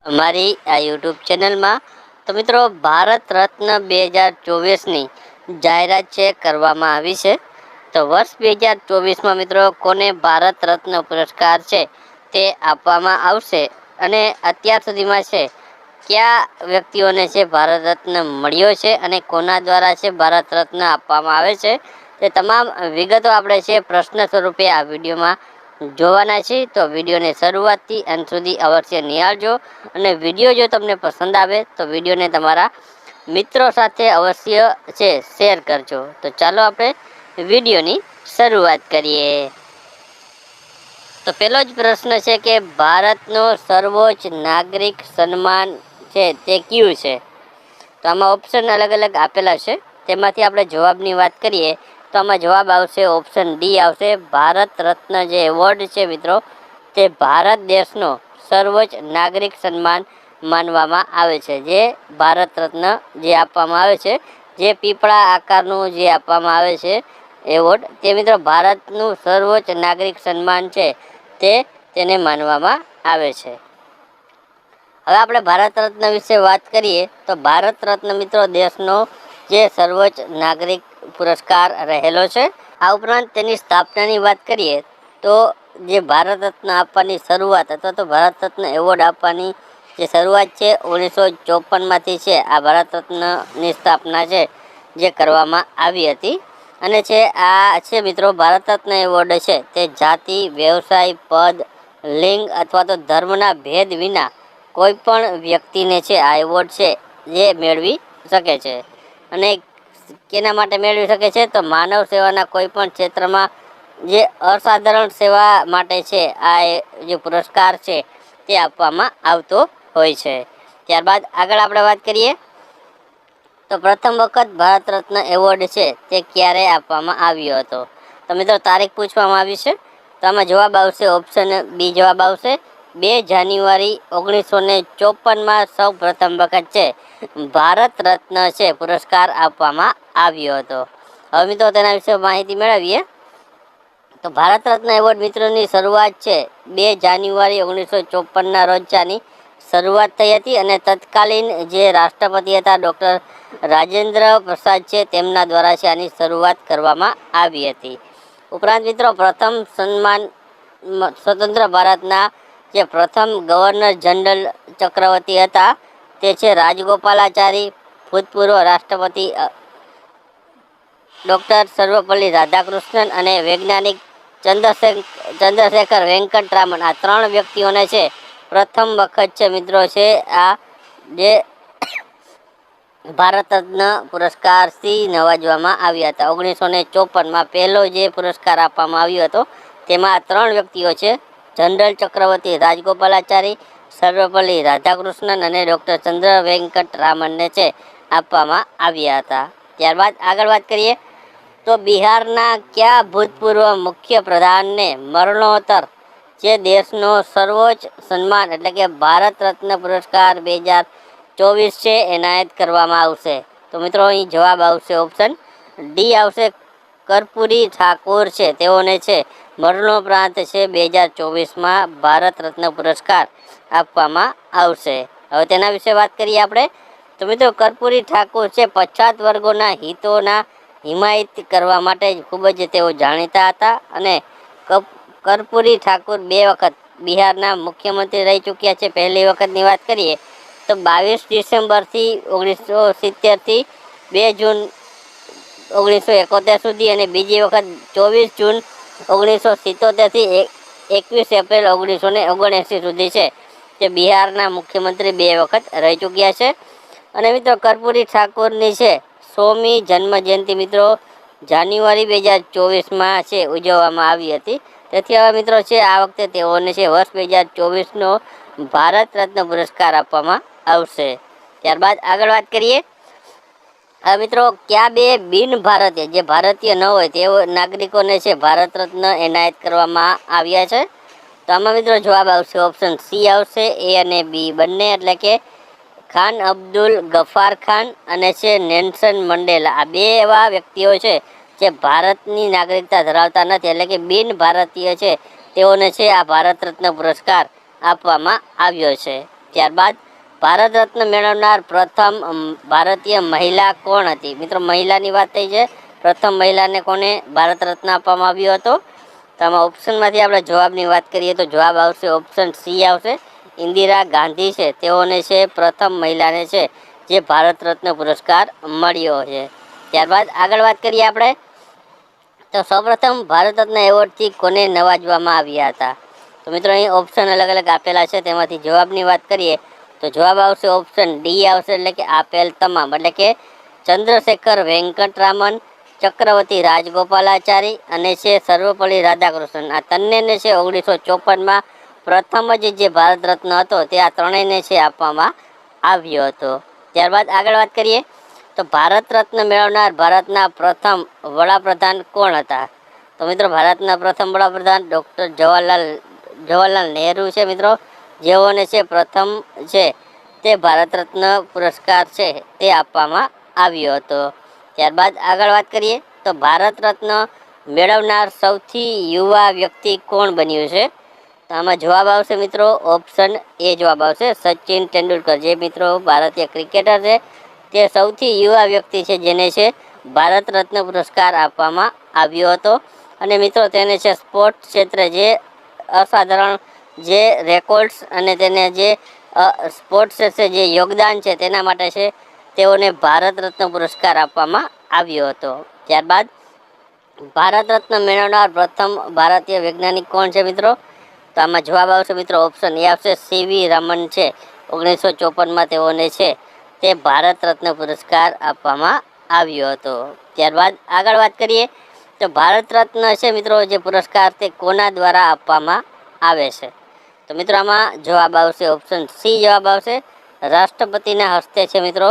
અમારી આ યુટ્યુબ ચેનલમાં તો મિત્રો ભારત રત્ન 2024ની જાહેરાત છે કરવામાં આવી છે. તો વર્ષ 2024માં મિત્રો કોને ભારત રત્ન પુરસ્કાર છે તે આપવામાં આવશે અને અત્યાર સુધીમાં છે કયા વ્યક્તિઓને છે ભારત રત્ન મળ્યો છે અને કોના દ્વારા છે ભારત રત્ન આપવામાં આવે છે તે તમામ વિગતો આપણે છે પ્રશ્ન સ્વરૂપે આ વિડીયોમાં જોવાના છે. તો વિડીયોને શરૂઆતથી અંત સુધી અવશ્ય નિહાળજો અને વિડીયો જો તમને પસંદ આવે તો વિડીયોને તમારા મિત્રો સાથે અવશ્ય છે શેર કરજો. તો ચાલો આપણે વિડીયોની શરૂઆત કરીએ. તો પહેલો જ પ્રશ્ન છે કે ભારતનો સર્વોચ્ચ નાગરિક સન્માન છે તે કયું છે? તો આમાં ઓપ્શન અલગ અલગ આપેલા છે, તેમાંથી આપણે જવાબની વાત કરીએ તો આમાં જવાબ આવશે ઓપ્શન ડી આવશે. ભારત રત્ન જે એવોર્ડ છે મિત્રો તે ભારત દેશનો સર્વોચ્ચ નાગરિક સન્માન માનવામાં આવે છે. જે ભારત રત્ન જે આપવામાં આવે છે, જે પીપળા આકારનું જે આપવામાં આવે છે એવોર્ડ, તે મિત્રો ભારતનું સર્વોચ્ચ નાગરિક સન્માન છે તેને માનવામાં આવે છે. હવે આપણે ભારત રત્ન વિશે વાત કરીએ તો ભારત રત્ન મિત્રો દેશનો જે સર્વોચ્ચ નાગરિક પુરસ્કાર રહેલો છે. આ ઉપરાંત તેની સ્થાપનાની વાત કરીએ તો જે ભારત રત્ન આપવાની શરૂઆત અથવા તો ભારત રત્ન એવોર્ડ આપવાની જે શરૂઆત છે 1954માંથી છે આ ભારત રત્નની સ્થાપના છે જે કરવામાં આવી હતી. અને છે આ છે મિત્રો ભારત રત્ન એવોર્ડ છે તે જાતિ, વ્યવસાય, પદ, લિંગ અથવા તો ધર્મના ભેદ વિના કોઈ પણ વ્યક્તિને છે આ એવોર્ડ છે જે મેળવી શકે છે. અને કેના માટે મેળવી શકે છે તો માનવ સેવાના કોઈ પણ ક્ષેત્રમાં જે અસાધારણ સેવા માટે છે આ જે પુરસ્કાર છે તે આપવામાં આવતો હોય છે. ત્યારબાદ આગળ આપણે વાત કરીએ તો પ્રથમ વખત ભારત રત્ન એવોર્ડ છે તે ક્યારે આપવામાં આવ્યો હતો? તો મિત્રો તારીખ પૂછવામાં આવી છે, તો આમાં જવાબ આવશે ઓપ્શન બી જવાબ આવશે 2 જાન્યુઆરી 1954માં સૌ પ્રથમ વખત છે ભારત રત્ન છે પુરસ્કાર આપવામાં આવ્યો હતો. હવે મિત્રો તેના વિશે માહિતી મેળવીએ તો ભારત રત્ન એવોર્ડ મિત્રોની શરૂઆત છે 2 જાન્યુઆરી 1954ના રોજ આની શરૂઆત થઈ હતી અને તત્કાલીન જે રાષ્ટ્રપતિ હતા ડૉક્ટર રાજેન્દ્ર પ્રસાદ છે તેમના દ્વારા છે આની શરૂઆત કરવામાં આવી હતી. ઉપરાંત મિત્રો પ્રથમ સન્માન સ્વતંત્ર ભારતના જે પ્રથમ ગવર્નર જનરલ ચક્રવર્તી હતા તે છે રાજગોપાલાચારી, ભૂતપૂર્વ રાષ્ટ્રપતિ ડૉક્ટર સર્વપલ્લી રાધાકૃષ્ણન અને વૈજ્ઞાનિક ચંદ્રશેખર વેંકટરામન, આ 3 વ્યક્તિઓને છે પ્રથમ વખત છે મિત્રો છે આ જે ભારત રત્ન પુરસ્કારથી નવાજવામાં આવ્યા હતા. 1954માં પહેલો જે પુરસ્કાર આપવામાં આવ્યો હતો તેમાં આ 3 વ્યક્તિઓ છે જનરલ ચક્રવર્તી રાજગોપાલાચારી, સર્વપલ્લી રાધાકૃષ્ણન અને ડૉક્ટર ચંદ્ર વેંકટરામનને છે આપવામાં આવ્યા હતા. ત્યારબાદ આગળ વાત કરીએ તો બિહારના કયા ભૂતપૂર્વ મુખ્ય પ્રધાનને મરણોત્તર જે દેશનો સર્વોચ્ચ સન્માન એટલે કે ભારત રત્ન પુરસ્કાર 2024 છે એનાયત કરવામાં આવશે? તો મિત્રો અહીં જવાબ આવશે ઓપ્શન ડી આવશે. કર્પૂરી ઠાકુર છે તેઓને છે મરણોપરાંત છે 2024માં ભારત રત્ન પુરસ્કાર આપવામાં આવશે. હવે તેના વિશે વાત કરીએ આપણે તો મિત્રો કર્પૂરી ઠાકુર છે પછાત વર્ગોના હિતોના હિમાયત કરવા માટે ખૂબ જ તેઓ જાણીતા હતા અને કર્પૂરી ઠાકુર 2 વખત બિહારના મુખ્યમંત્રી રહી ચૂક્યા છે. પહેલી વખતની વાત કરીએ તો 22 ડિસેમ્બરથી 1970થી 2 જૂન 1971 સુધી અને બીજી વખત 24 જૂન 1977થી 21 એપ્રિલ 1979 સુધી છે તે બિહારના મુખ્યમંત્રી 2 વખત રહી ચૂક્યા છે. અને મિત્રો કર્પૂરી ઠાકુરની છે 100મી જન્મજયંતિ મિત્રો જાન્યુઆરી 2024માં છે ઉજવવામાં આવી હતી. તેથી હવે મિત્રો છે આ વખતે તેઓને છે વર્ષ 2024નો ભારત રત્ન પુરસ્કાર આપવામાં આવશે. ત્યારબાદ આગળ વાત કરીએ હવે મિત્રો કયા 2 બિન ભારતીય જે ભારતીય ન હોય તેઓ નાગરિકોને છે ભારત રત્ન એનાયત કરવામાં આવ્યા છે? તો આમાં મિત્રો જવાબ આવશે ઓપ્શન સી આવશે. એ અને બી બંને એટલે કે ખાન અબ્દુલ ગફાર ખાન અને છે નેલ્સન મંડેલા, આ 2 એવા વ્યક્તિઓ છે જે ભારતની નાગરિકતા ધરાવતા નથી એટલે કે બિન ભારતીય છે તેઓને છે આ ભારત રત્ન પુરસ્કાર આપવામાં આવ્યો છે. ત્યારબાદ ભારત રત્ન મેળવનાર પ્રથમ ભારતીય મહિલા કોણ હતી? મિત્રો મહિલાની વાત થઈ છે. પ્રથમ મહિલાને કોને ભારત રત્ન આપવામાં આવ્યો હતો? તો આમાં ઓપ્શનમાંથી આપણે જવાબની વાત કરીએ તો જવાબ આવશે ઓપ્શન સી આવશે. ઇન્દિરા ગાંધી છે તેઓને છે પ્રથમ મહિલાને છે જે ભારત રત્ન પુરસ્કાર મળ્યો છે. ત્યારબાદ આગળ વાત કરીએ આપણે તો સૌપ્રથમ ભારત રત્ન એવોર્ડથી કોને નવાજવામાં આવ્યા હતા? તો મિત્રો અહીં ઓપ્શન અલગ અલગ આપેલા છે, તેમાંથી જવાબની વાત કરીએ તો જવાબ આવશે ઓપ્શન ડી આવશે, એટલે કે આપેલ તમામ, એટલે કે ચંદ્રશેખર વેંકટરામન, ચક્રવર્તી રાજગોપાલાચારી અને છે સર્વપલ્લી રાધાકૃષ્ણન. આ ત્રણેયને છે 1954માં પ્રથમ જ જે ભારત રત્ન હતો તે આ ત્રણેયને છે આપવામાં આવ્યો હતો. ત્યારબાદ આગળ વાત કરીએ તો ભારત રત્ન મેળવનાર ભારતના પ્રથમ વડાપ્રધાન કોણ હતા? તો મિત્રો ભારતના પ્રથમ વડાપ્રધાન ડૉક્ટર જવાહરલાલ નહેરુ છે મિત્રો, જેઓને છે પ્રથમ છે તે ભારત રત્ન પુરસ્કાર છે તે આપવામાં આવ્યો હતો. ત્યારબાદ આગળ વાત કરીએ તો ભારત રત્ન મેળવનાર સૌથી યુવા વ્યક્તિ કોણ બન્યું છે? તો આમાં જવાબ આવશે મિત્રો ઓપ્શન એ જવાબ આવશે સચિન તેંડુલકર, જે મિત્રો ભારતીય ક્રિકેટર છે તે સૌથી યુવા વ્યક્તિ છે જેને છે ભારત રત્ન પુરસ્કાર આપવામાં આવ્યો હતો. અને મિત્રો તેને છે સ્પોર્ટ ક્ષેત્રે જે અસાધારણ જે રેકોર્ડ્સ અને તેને જે સ્પોર્ટ્સ ક્ષેત્રે જે યોગદાન છે તેના માટે છે તેઓને ભારત રત્ન પુરસ્કાર આપવામાં આવ્યો હતો. ત્યારબાદ ભારત રત્ન મેળવનાર પ્રથમ ભારતીય વૈજ્ઞાનિક કોણ છે મિત્રો? તો આમાં જવાબ આવશે મિત્રો ઓપ્શન એ આવશે સીવી રમન છે. 1954માં તેઓને છે તે ભારત રત્ન પુરસ્કાર આપવામાં આવ્યો હતો. ત્યારબાદ આગળ વાત કરીએ તો ભારત રત્ન છે મિત્રો જે પુરસ્કાર તે કોના દ્વારા આપવામાં આવે છે? તો મિત્રો આમાં જવાબ આવશે ઓપ્શન સી જવાબ આવશે રાષ્ટ્રપતિના હસ્તે છે મિત્રો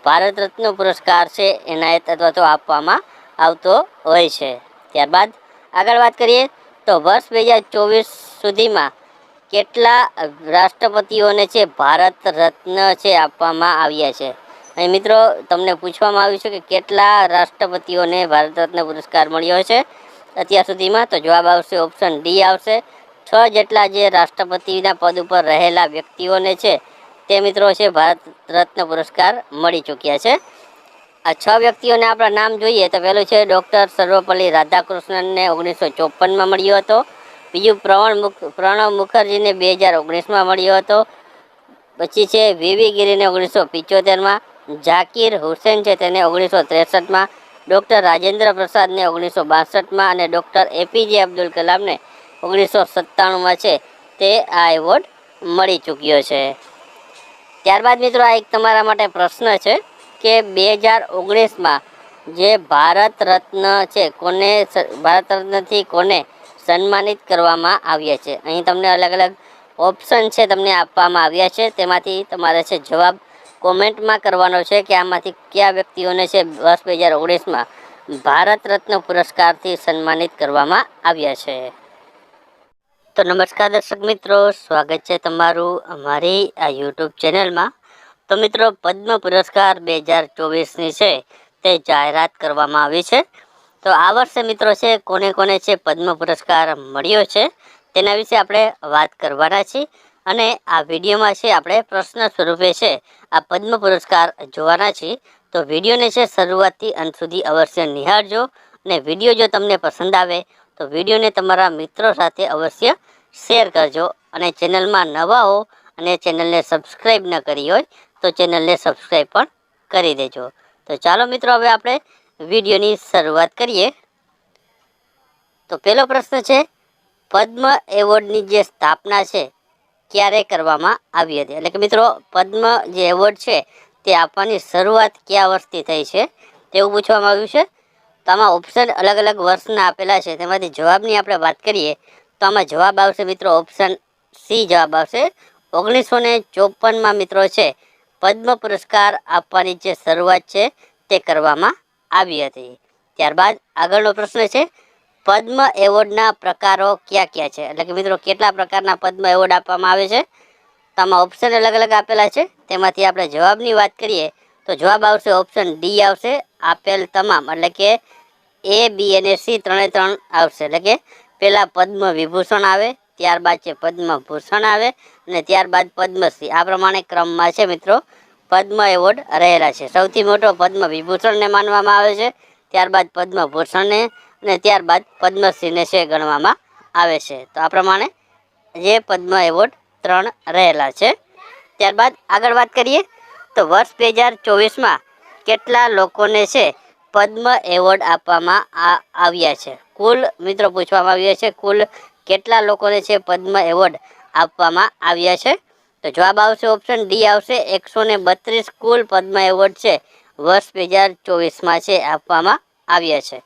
ભારત રત્ન પુરસ્કાર છે એનાયત અથવા તો આપવામાં આવતો હોય છે. ત્યારબાદ આગળ વાત કરીએ તો વર્ષ 2024 સુધીમાં કેટલા રાષ્ટ્રપતિઓને છે ભારત રત્ન છે આપવામાં આવ્યા છે? અહીં મિત્રો તમને પૂછવામાં આવ્યું છે કે કેટલા રાષ્ટ્રપતિઓને ભારત રત્ન પુરસ્કાર મળ્યો છે અત્યાર સુધીમાં? તો જવાબ આવશે ઓપ્શન ડી આવશે 6 જેટલા જે રાષ્ટ્રપતિના પદ ઉપર રહેલા વ્યક્તિઓને છે તે મિત્રો છે ભારત રત્ન પુરસ્કાર મળી ચૂક્યા છે. આ 6 વ્યક્તિઓને આપણા નામ જોઈએ તો પહેલું છે ડૉક્ટર સર્વપલ્લી રાધાકૃષ્ણનને 1954માં મળ્યો હતો. બીજું પ્રણવ મુખર્જીને 2019માં મળ્યો હતો. પછી છે વીવી ગિરીને 1975માં, ઝાકિર હુસેન છે તેને 1963માં, ડૉક્ટર રાજેન્દ્ર પ્રસાદને 1962માં અને ડૉક્ટર એપીજે અબ્દુલ કલામને 1997માં છે તે આ એવોર્ડ મળી ચૂક્યો છે. ત્યારબાદ મિત્રો આ એક તમારા માટે પ્રશ્ન છે કે 2019માં જે ભારત રત્ન છે કોને ભારત રત્નથી કોને સન્માનિત કરવામાં આવ્યા છે? અહીં તમને અલગ અલગ ઓપ્શન છે તમને આપવામાં આવ્યા છે, તેમાંથી તમારે છે જવાબ કોમેન્ટમાં કરવાનો છે કે આમાંથી કયા વ્યક્તિઓને છે વર્ષ 2019માં ભારત રત્ન પુરસ્કારથી સન્માનિત કરવામાં આવ્યા છે. તો નમસ્કાર દર્શક મિત્રો, સ્વાગત છે તમારું અમારી આ યુટ્યુબ ચેનલમાં. તો મિત્રો પદ્મ પુરસ્કાર 2024ની છે તે જાહેરાત કરવામાં આવી છે. તો આ વર્ષે મિત્રો છે કોને કોને છે પદ્મ પુરસ્કાર મળ્યો છે તેના વિશે આપણે વાત કરવાના છીએ. અને આ વિડીયોમાં છે આપણે પ્રશ્ન સ્વરૂપે છે આ પદ્મ પુરસ્કાર જોવાના છીએ. તો વિડીયોને છે શરૂઆતથી અંત સુધી અવશ્ય નિહાળજો. અને વિડીયો જો તમને પસંદ આવે તો વિડીયોને તમારા મિત્રો સાથે અવશ્ય શેર કરજો. અને ચેનલમાં નવા હો અને ચેનલને સબસ્ક્રાઈબ ન કરી હોય તો ચેનલને સબસ્ક્રાઈબ પણ કરી દેજો. તો ચાલો મિત્રો હવે આપણે વિડીયોની શરૂઆત કરીએ. તો પહેલો પ્રશ્ન છે પદ્મ એવોર્ડની જે સ્થાપના છે ક્યારે કરવામાં આવી હતી? એટલે કે મિત્રો પદ્મ જે એવોર્ડ છે તે આપવાની શરૂઆત કયા વર્ષથી થઈ છે તેવું પૂછવામાં આવ્યું છે. તો આમાં ઓપ્શન અલગ અલગ વર્ષના આપેલા છે, તેમાંથી જવાબની આપણે વાત કરીએ તો આમાં જવાબ આવશે મિત્રો ઓપ્શન સી જવાબ આવશે 1954માં મિત્રો છે પદ્મ પુરસ્કાર આપવાની જે શરૂઆત છે તે કરવામાં આવી હતી. ત્યારબાદ આગળનો પ્રશ્ન છે પદ્મ એવોર્ડના પ્રકારો કયા કયા છે? એટલે કે મિત્રો કેટલા પ્રકારના પદ્મ એવોર્ડ આપવામાં આવે છે? તો આમાં ઓપ્શન અલગ અલગ આપેલા છે, તેમાંથી આપણે જવાબની વાત કરીએ તો જવાબ આવશે ઓપ્શન ડી આવશે આપેલ તમામ, એટલે કે એ બી અને સી ત્રણે ત્રણ આવશે. એટલે કે પહેલાં પદ્મ વિભૂષણ આવે, ત્યારબાદ છે પદ્મભૂષણ આવે અને ત્યારબાદ પદ્મશ્રી. આ પ્રમાણે ક્રમમાં છે મિત્રો પદ્મ એવોર્ડ રહેલા છે. સૌથી મોટો પદ્મ વિભૂષણને માનવામાં આવે છે, ત્યારબાદ પદ્મભૂષણને અને ત્યારબાદ પદ્મશ્રીને છે ગણવામાં આવે છે. તો આ પ્રમાણે જે પદ્મ એવોર્ડ 3 રહેલા છે. ત્યારબાદ આગળ વાત કરીએ તો વર્ષ 2024માં કેટલા લોકોને છે પદ્મ એવોર્ડ આપવામાં આવ્યા છે. કુલ મિત્રો પૂછવામાં આવ્યા છે કુલ કેટલા લોકોને છે પદ્મ એવોર્ડ આપવામાં આવ્યા છે. તો જવાબ આવશે ઓપ્શન ડી આવશે 132 કુલ પદ્મ એવોર્ડ છે વર્ષ 2024માં છે આપવામાં આવ્યા છે.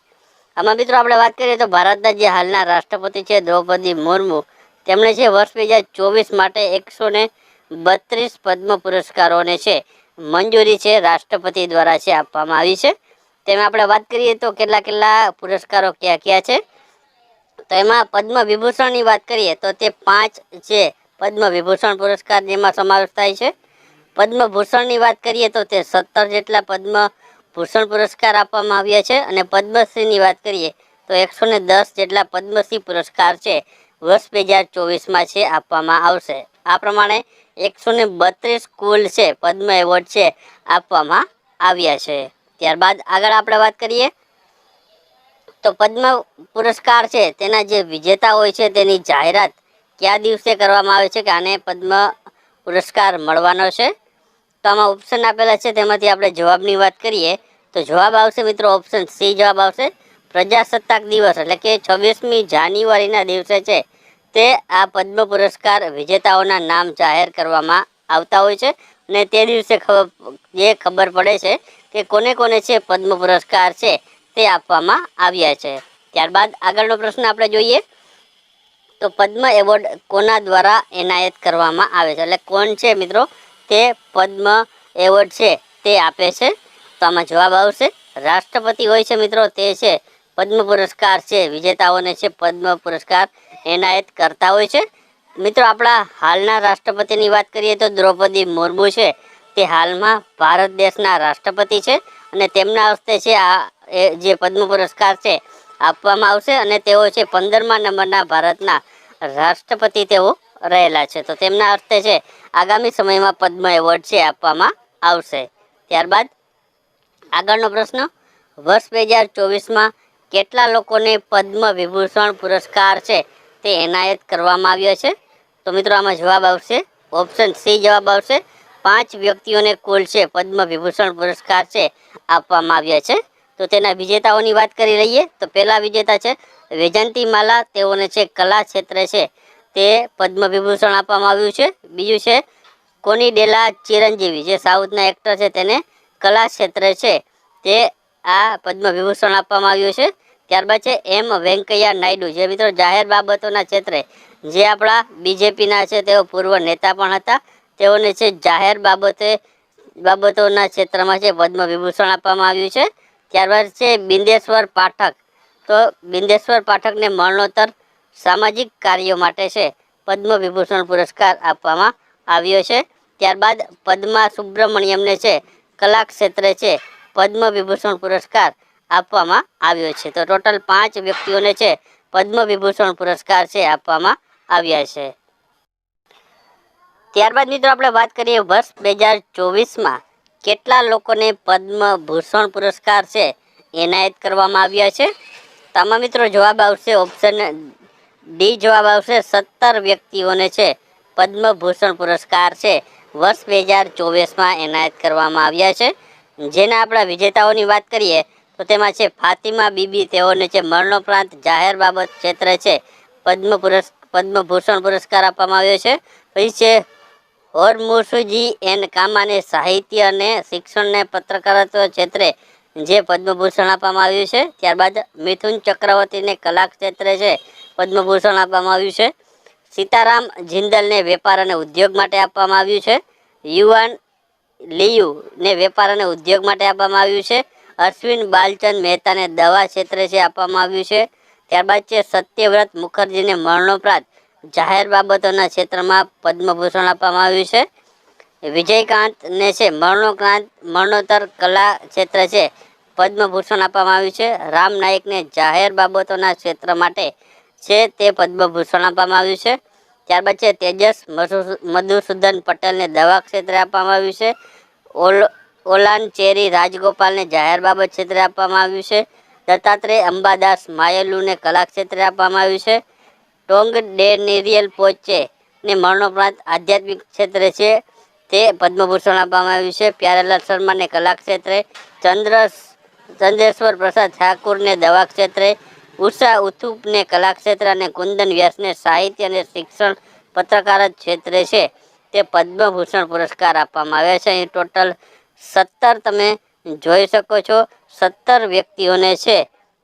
આમાં મિત્રો આપણે વાત કરીએ તો ભારતના જે હાલના રાષ્ટ્રપતિ છે દ્રૌપદી મુર્મુ, તેમણે છે વર્ષ 2024 માટે 132 પદ્મ પુરસ્કારોને છે મંજૂરી છે રાષ્ટ્રપતિ દ્વારા છે આપવામાં આવી છે. તેમાં આપણે વાત કરીએ તો કેટલા પુરસ્કારો કયા છે. તો એમાં પદ્મ વિભૂષણની વાત કરીએ તો તે 5 છે પદ્મ વિભૂષણ પુરસ્કાર જેમાં સમાવેશ થાય છે. પદ્મભૂષણની વાત કરીએ તો તે 17 જેટલા પદ્મભૂષણ પુરસ્કાર આપવામાં આવ્યા છે અને પદ્મશ્રીની વાત કરીએ તો 110 જેટલા પદ્મશ્રી પુરસ્કાર છે વર્ષ 2024માં છે આપવામાં આવશે. આ પ્રમાણે 132 કુલ છે પદ્મ એવોર્ડ છે આપવામાં આવ્યા છે. ત્યારબાદ આગળ આપણે વાત કરીએ તો પદ્મ પુરસ્કાર છે તેના જે વિજેતા હોય છે તેની જાહેરાત કયા દિવસે કરવામાં આવે છે કે આને પદ્મ પુરસ્કાર મળવાનો છે. તો આમાં ઓપ્શન આપેલા છે તેમાંથી આપણે જવાબની વાત કરીએ તો જવાબ આવશે મિત્રો ઓપ્શન સી જવાબ આવશે. પ્રજાસત્તાક દિવસ એટલે કે 26મી જાન્યુઆરીના દિવસે છે તે આ પદ્મ પુરસ્કાર વિજેતાઓના નામ જાહેર કરવામાં આવતા હોય છે અને તે દિવસે ખબર પડે છે કે કોને છે પદ્મ પુરસ્કાર છે તે આપવામાં આવ્યા છે. ત્યારબાદ આગળનો પ્રશ્ન આપણે જોઈએ તો પદ્મ એવોર્ડ કોના દ્વારા એનાયત કરવામાં આવે છે એટલે કોણ છે મિત્રો તે પદ્મ એવોર્ડ છે તે આપે છે. તો આમાં જવાબ આવશે રાષ્ટ્રપતિ હોય છે મિત્રો તે છે પદ્મ પુરસ્કાર છે વિજેતાઓને છે પદ્મ પુરસ્કાર એનાયત કરતા હોય છે. મિત્રો આપણા હાલના રાષ્ટ્રપતિની વાત કરીએ તો દ્રૌપદી મુર્મુ છે તે હાલમાં ભારત દેશના રાષ્ટ્રપતિ છે અને તેમના હસ્તે છે આ જે પદ્મ પુરસ્કાર છે આપવામાં આવશે અને તેઓ છે 15મા નંબરના ભારતના રાષ્ટ્રપતિ તેઓ રહેલા છે. તો તેમના હસ્તે છે આગામી સમયમાં પદ્મ એવોર્ડ છે આપવામાં આવશે. ત્યારબાદ આગળનો પ્રશ્ન વર્ષ 2024માં કેટલા લોકોને પદ્મ વિભૂષણ પુરસ્કાર છે તે એનાયત કરવામાં આવ્યો છે. તો મિત્રો આમાં જવાબ આવશે ઓપ્શન સી જવાબ આવશે. 5 વ્યક્તિઓને કુલ છે પદ્મ વિભૂષણ પુરસ્કાર છે આપવામાં આવ્યા છે. તો તેના વિજેતાઓની વાત કરી લઈએ તો પહેલા વિજેતા છે વૈજયંતીમાલા, તેઓને છે કલા ક્ષેત્રે છે તે પદ્મ વિભૂષણ આપવામાં આવ્યું છે. બીજું છે કોનીડેલા ચિરંજીવી, જે સાઉથના એક્ટર છે તેને કલા ક્ષેત્રે છે તે આ પદ્મ વિભૂષણ આપવામાં આવ્યું છે. ત્યારબાદ છે એમ વેંકૈયા નાયડુ, જે મિત્રો જાહેર બાબતોના ક્ષેત્રે જે આપણા બીજેપીના છે તેઓ પૂર્વ નેતા પણ હતા, તેઓને છે જાહેર બાબતોના ક્ષેત્રમાં છે પદ્મ વિભૂષણ આપવામાં આવ્યું છે. ત્યારબાદ છે બિંદેશ્વર પાઠક, તો બિંદેશ્વર પાઠકને મરણોત્તર સામાજિક કાર્યો માટે છે પદ્મ વિભૂષણ પુરસ્કાર આપવામાં આવ્યો છે. ત્યારબાદ પદ્મા સુબ્રમણ્યમને છે કલા ક્ષેત્રે છે પદ્મ વિભૂષણ પુરસ્કાર આપવામાં આવ્યો છે. તો ટોટલ 5 વ્યક્તિઓને છે પદ્મ વિભૂષણ પુરસ્કાર છે આપવામાં આવ્યા છે. ત્યારબાદ મિત્રો આપણે વાત કરીએ વર્ષ 2024માં કેટલા લોકોને પદ્મભૂષણ પુરસ્કાર છે એનાયત કરવામાં આવ્યા છે. તો આમાં મિત્રો જવાબ આવશે ઓપ્શન ડી જવાબ આવશે. 17 વ્યક્તિઓને છે પદ્મભૂષણ પુરસ્કાર છે વર્ષ 2024માં એનાયત કરવામાં આવ્યા છે. જેના આપણા વિજેતાઓની વાત કરીએ તો તેમાં છે ફાતિમા બીબી, તેઓને છે મરણોપરાંત જાહેર બાબત ક્ષેત્રે છે પદ્મભૂષણ પુરસ્કાર આપવામાં આવ્યો છે. પછી છે હોરમુસુજી એન કામાને સાહિત્ય અને શિક્ષણને પત્રકારત્વ ક્ષેત્રે જે પદ્મભૂષણ આપવામાં આવ્યું છે. ત્યારબાદ મિથુન ચક્રવર્તીને કલા ક્ષેત્રે છે પદ્મભૂષણ આપવામાં આવ્યું છે. સીતારામ જિંદલને વેપાર અને ઉદ્યોગ માટે આપવામાં આવ્યું છે. યુવાન લિયુને વેપાર અને ઉદ્યોગ માટે આપવામાં આવ્યું છે. અશ્વિન બાલચંદ મહેતાને દવા ક્ષેત્રે છે આપવામાં આવ્યું છે. ત્યારબાદ છે સત્યવ્રત મુખર્જીને મરણોપરાંત જાહેર બાબતોના ક્ષેત્રમાં પદ્મભૂષણ આપવામાં આવ્યું છે. વિજયકાંતને છે મરણોત્તર કલા ક્ષેત્ર છે પદ્મભૂષણ આપવામાં આવ્યું છે. રામ નાયકને જાહેર બાબતોના ક્ષેત્ર માટે છે તે પદ્મભૂષણ આપવામાં આવ્યું છે. ત્યારબાદ છે તેજસ મધુસૂદન પટેલને દવા ક્ષેત્રે આપવામાં આવ્યું છે. ઓલાનચેરી રાજગોપાલને જાહેર બાબત ક્ષેત્રે આપવામાં આવ્યું છે. દત્તાત્રેય અંબાદાસ માયલુને કલા ક્ષેત્રે આપવામાં આવ્યું છે. ટોંગ ડેનિયલ પોચે ને મરણોપરાંત આધ્યાત્મિક ક્ષેત્રે છે તે પદ્મભૂષણ આપવામાં આવ્યું છે. પ્યારેલાલ શર્માને કલા ક્ષેત્રે, ચંદ્રેશ્વર પ્રસાદ ઠાકુરને દવા ક્ષેત્રે, ઉષા ઉથુપને કલા ક્ષેત્ર અને કુંદન વ્યાસને સાહિત્ય અને શિક્ષણ પત્રકારત ક્ષેત્રે છે તે પદ્મભૂષણ પુરસ્કાર આપવામાં આવ્યા છે. અહીં ટોટલ 17 તમે જોઈ શકો છો, 17 વ્યક્તિઓને છે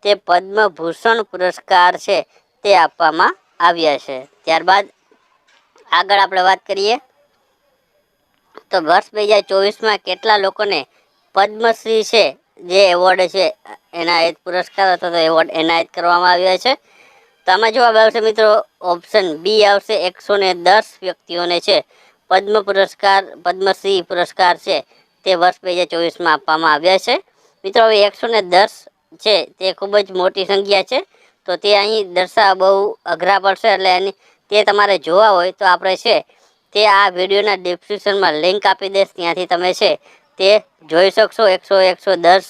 તે પદ્મભૂષણ પુરસ્કાર છે તે આપવામાં આવ્યા છે. ત્યારબાદ આગળ આપણે વાત કરીએ તો વર્ષ 2024માં કેટલા લોકોને પદ્મશ્રી છે જે એવોર્ડ છે એનાયત પુરસ્કાર અથવા તો એવોર્ડ એનાયત કરવામાં આવ્યા છે. તો આમાં જવાબ આવશે મિત્રો ઓપ્શન બી આવશે. 110 વ્યક્તિઓને છે પદ્મશ્રી પુરસ્કાર છે તે વર્ષ 2024માં આપવામાં આવ્યા છે. મિત્રો હવે 110 છે તે ખૂબ જ મોટી સંખ્યા છે, તો તે અહીં દર્શાવવા બહુ અઘરા પડશે. એટલે તે તમારે જોવા હોય તો આપણે છે તે આ વિડીયોના ડિસ્ક્રિપ્શનમાં લિંક આપી દઈશ, ત્યાંથી તમે છે તે જોઈ શકશો 110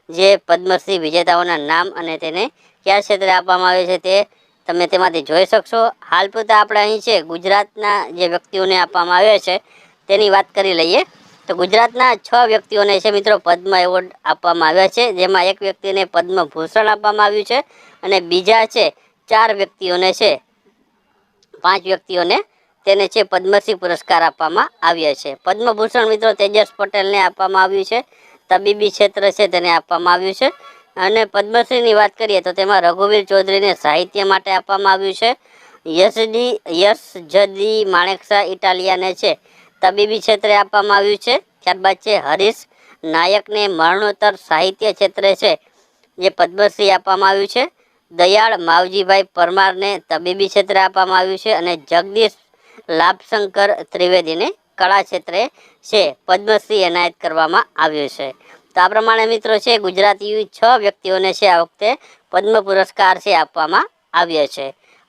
જે પદ્મશ્રી વિજેતાઓના નામ અને તેને કયા ક્ષેત્રે આપવામાં આવે છે તે તમે તેમાંથી જોઈ શકશો. હાલ પૂરતા આપણે અહીં છે ગુજરાતના જે વ્યક્તિઓને આપવામાં આવ્યા છે તેની વાત કરી લઈએ. તો ગુજરાતના 6 વ્યક્તિઓને છે મિત્રો પદ્મ એવોર્ડ આપવામાં આવ્યા છે, જેમાં એક વ્યક્તિને પદ્મભૂષણ આપવામાં આવ્યું છે અને બીજા છે 4 વ્યક્તિઓને છે 5 વ્યક્તિઓને તેને છે પદ્મશ્રી પુરસ્કાર આપવામાં આવ્યા છે. પદ્મભૂષણ મિત્રો તેજસ પટેલને આપવામાં આવ્યું છે, તબીબી ક્ષેત્ર છે તેને આપવામાં આવ્યું છે. અને પદ્મશ્રીની વાત કરીએ તો તેમાં રઘુવીર ચૌધરીને સાહિત્ય માટે આપવામાં આવ્યું છે. યશજદી માણેકશા ઇટાલિયાને છે તબીબી ક્ષેત્રે આપવામાં આવ્યું છે. ત્યારબાદ છે હરીશ નાયકને મરણોત્તર સાહિત્ય ક્ષેત્રે છે જે પદ્મશ્રી આપવામાં આવ્યું છે. દયાળ માવજીભાઈ પરમારને તબીબી ક્ષેત્રે આપવામાં આવ્યું છે અને જગદીશ લાભશંકર ત્રિવેદીને કળા ક્ષેત્રે છે પદ્મશ્રી એનાયત કરવામાં આવ્યું છે. તો આ પ્રમાણે મિત્રો છે ગુજરાતી 6 વ્યક્તિઓને છે આ વખતે પદ્મ પુરસ્કાર છે આપવામાં આવ્યા છે.